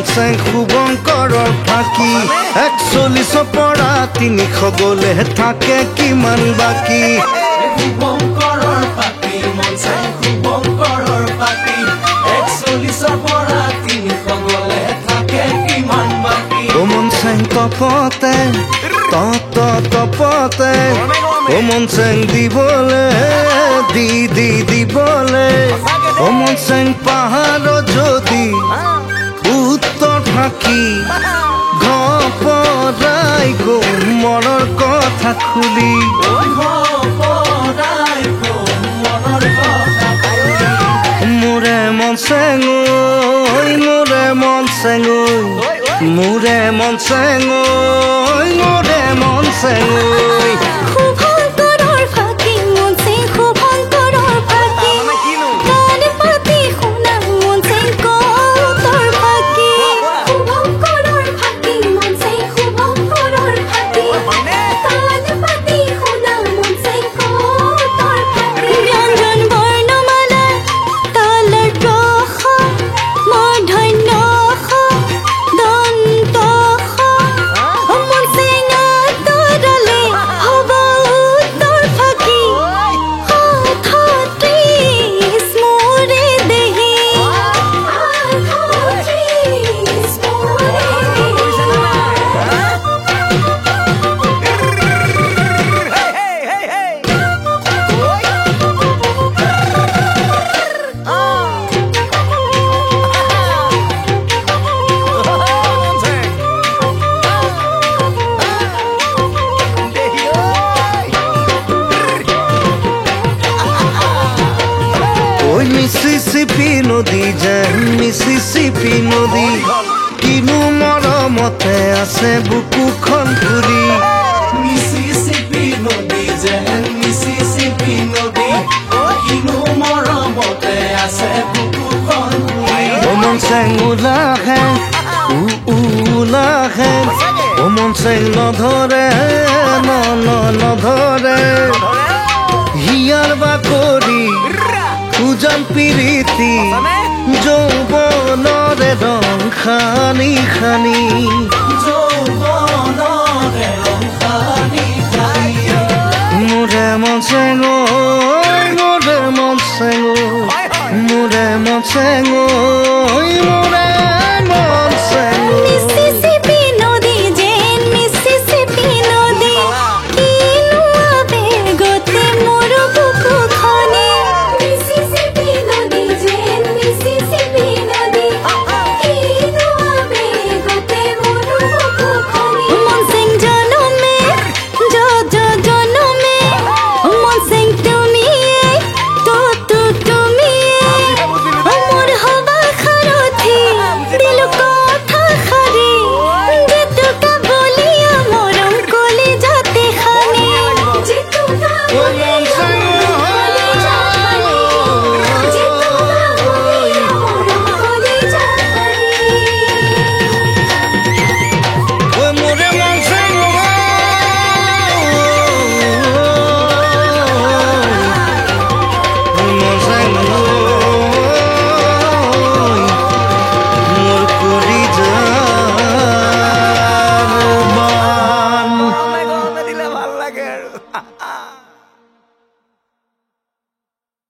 চেং শুভঙ্কৰৰ ফাঁকি 41 পৰা 300 গলে থাকে কিমান বাকী শুভঙ্কৰৰ ফাঁকি মন চেং শুভঙ্কৰৰ ফাঁকি 41 পৰা 300 গলে থাকে কিমান বাকী মন চেং তপতে তপতে মন চেং দিবলে দিবলে মন চেং পাহাৰ যদি উত্তৰ ফাঁকি ঘপৰাই গ'ল মনৰ কথা খুলি মোৰে মন চেং মোৰে মন চেং মোৰে মন চেং মোৰে মন চেং শুভঙ্কৰৰ ফাঁকি মন চেং শুভঙ্কৰৰ ফাঁকি কাণ পাতি শুনা মন চেং কৌতৰ ফাঁকি শুভঙ্কৰৰ ফাঁকি মন চেং শুভঙ্কৰৰ ফাঁকি কাণ পাতি শুনা মন চেং কৌতৰ ফাঁকি ব্যঞ্জন বৰ্ণমালা তালৰ ৰস মূৰ্ধন্য ষ দন্ত ষ মন চেং আঁতৰালে হ'ব উত্তৰ ফাঁকি আঠত্ৰিশ মোৰে দেহি আঠত্ৰিশ মোৰে ঐ মিছিছিপি নদী যেন মিছিছিপি নদী কিনো মৰমতে আছে বুকুখন ফুলি মিছিছিপি নদী যেন মিছিছিপি নদী কিনো মৰমতে আছে বুকুখন মন চেং ওলাহে ওলাহে মন চেং নধৰে নধৰে হিয়াৰ বাকৰি উজান পিৰিতি যৌৱনৰে ৰং খানি খানি যৌৱনৰে ৰং সানি সানি মোৰে মন চেং মোৰে মন চেং মোৰে মন চেং